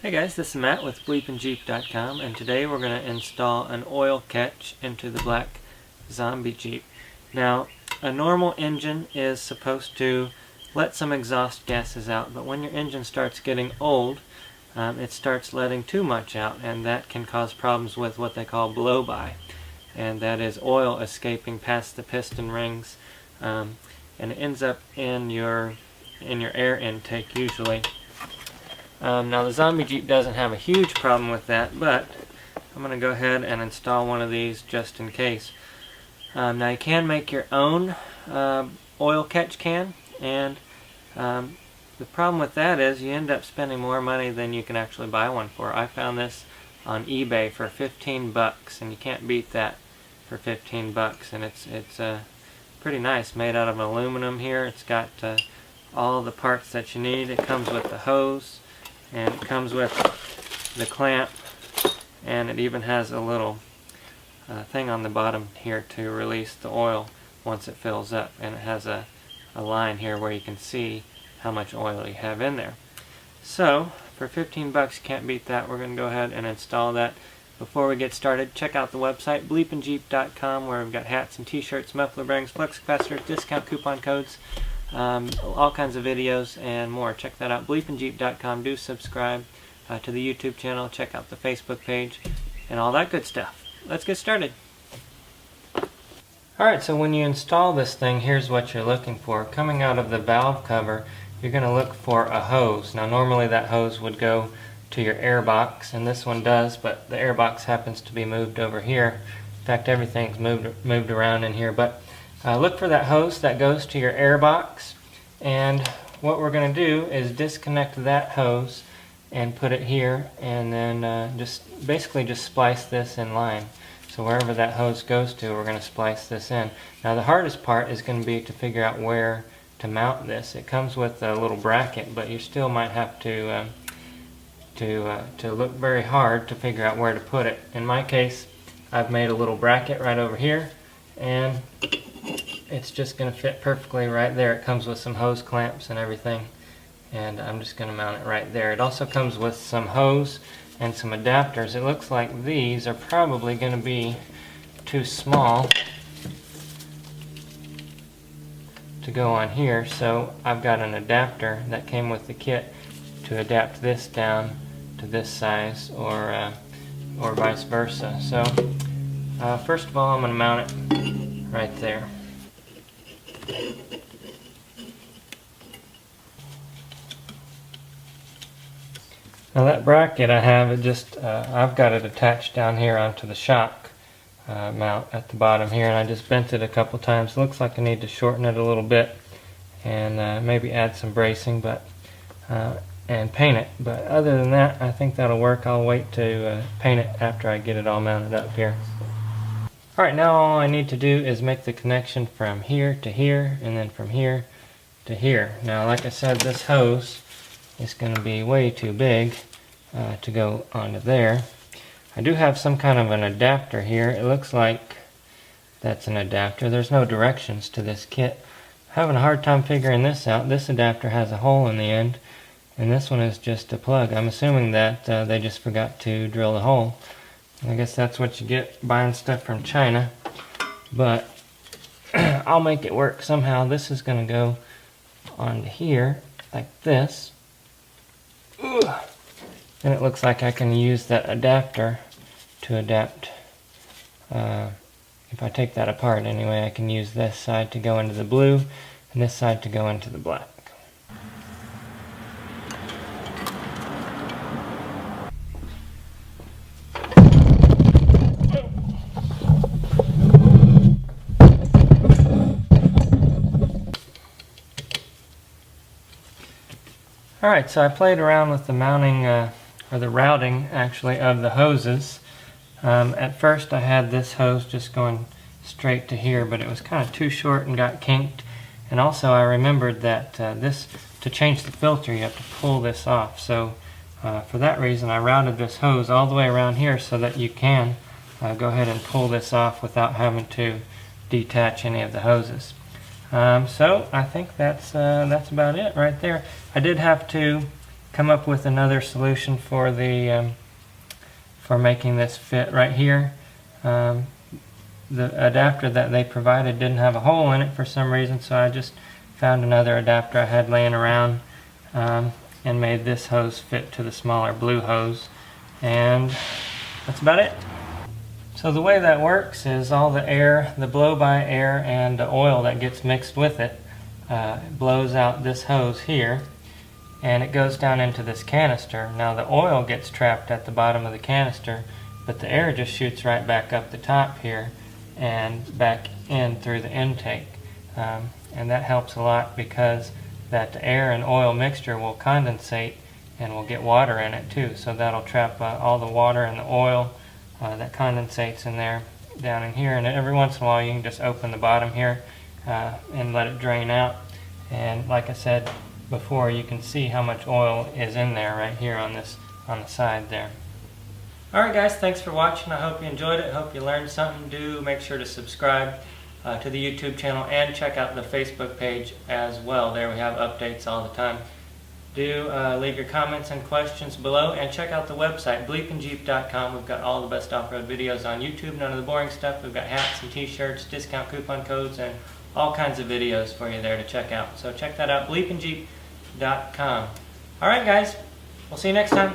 Hey guys, this is Matt with bleepinjeep.com, and today we're going to install an oil catch into the black Zombie Jeep. Now, a normal engine is supposed to let some exhaust gases out, but when your engine starts getting old, it starts letting too much out, and that can cause problems with what they call blow-by. And that is oil escaping past the piston rings, and it ends up in your air intake usually. Now the Zombie Jeep doesn't have a huge problem with that, but I'm going to go ahead and install one of these just in case. Now you can make your own oil catch can, and the problem with that is you end up spending more money than you can actually buy one for. I found this on eBay for 15 bucks, and you can't beat that for 15 bucks, and it's pretty nice, made out of aluminum here. It's got all the parts that you need. It comes with the hose, and it comes with the clamp, and it even has a little thing on the bottom here to release the oil once it fills up, and it has a line here where you can see how much oil you have in there. So for 15 bucks, you can't beat that. We're going to go ahead and install that. Before we get started, check out the website bleepinjeep.com, where we've got hats and t-shirts, muffler bearings, flux capacitors, discount coupon codes, all kinds of videos and more. Check that out, bleepinjeep.com. Do subscribe to the YouTube channel, check out the Facebook page, and all that good stuff. Let's get started. Alright, so when you install this thing, here's what you're looking for. Coming out of the valve cover, you're going to look for a hose. Now normally that hose would go to your air box, and this one does, but the air box happens to be moved over here. In fact, everything's moved around in here, but look for that hose that goes to your air box, and what we're going to do is disconnect that hose and put it here, and then just basically splice this in line. So wherever that hose goes to, we're going to splice this in. Now the hardest part is going to be to figure out where to mount this. It comes with a little bracket, but you still might have to look very hard to figure out where to put it. In my case, I've made a little bracket right over here, and it's just going to fit perfectly right there. It comes with some hose clamps and everything, and I'm just going to mount it right there. It also comes with some hose and some adapters. It looks like these are probably going to be too small to go on here, so I've got an adapter that came with the kit to adapt this down to this size, or vice versa. So first of all, I'm going to mount it right there. Now that bracket I have, I've got it attached down here onto the shock mount at the bottom here, and I just bent it a couple times. Looks like I need to shorten it a little bit and maybe add some bracing, and paint it. But other than that, I think that'll work. I'll wait to paint it after I get it all mounted up here. Alright, now all I need to do is make the connection from here to here, and then from here to here. Now like I said, this hose is going to be way too big to go onto there. I do have some kind of an adapter here. It looks like that's an adapter. There's no directions to this kit. I'm having a hard time figuring this out. This adapter has a hole in the end, and this one is just a plug. I'm assuming that they just forgot to drill the hole. I guess that's what you get buying stuff from China, but I'll make it work somehow. This is going to go onto here like this. And it looks like I can use that adapter to adapt. If I take that apart anyway, I can use this side to go into the blue and this side to go into the black. Alright, so I played around with the mounting, or the routing actually, of the hoses. At first I had this hose just going straight to here, but it was kind of too short and got kinked. And also I remembered that to change the filter you have to pull this off. So for that reason I routed this hose all the way around here so that you can go ahead and pull this off without having to detach any of the hoses. So I think that's about it right there. I did have to come up with another solution for the for making this fit right here. The adapter that they provided didn't have a hole in it for some reason, so I just found another adapter I had laying around and made this hose fit to the smaller blue hose, and that's about it. So the way that works is all the air, the blow-by air and the oil that gets mixed with it blows out this hose here, and it goes down into this canister. Now the oil gets trapped at the bottom of the canister, but the air just shoots right back up the top here and back in through the intake. And that helps a lot because that air and oil mixture will condensate and will get water in it too. So that'll trap all the water and the oil that condensates in there down in here. And every once in a while you can just open the bottom here and let it drain out. And like I said before, you can see how much oil is in there right here on the side there. Alright guys, thanks for watching. I hope you enjoyed it. I hope you learned something. Do make sure to subscribe to the YouTube channel and check out the Facebook page as well. There we have updates all the time. Do leave your comments and questions below, and check out the website bleepinjeep.com. We've got all the best off-road videos on YouTube, none of the boring stuff. We've got hats and t-shirts, discount coupon codes, and all kinds of videos for you there to check out. So check that out, bleepinjeep.com. Alright guys, we'll see you next time.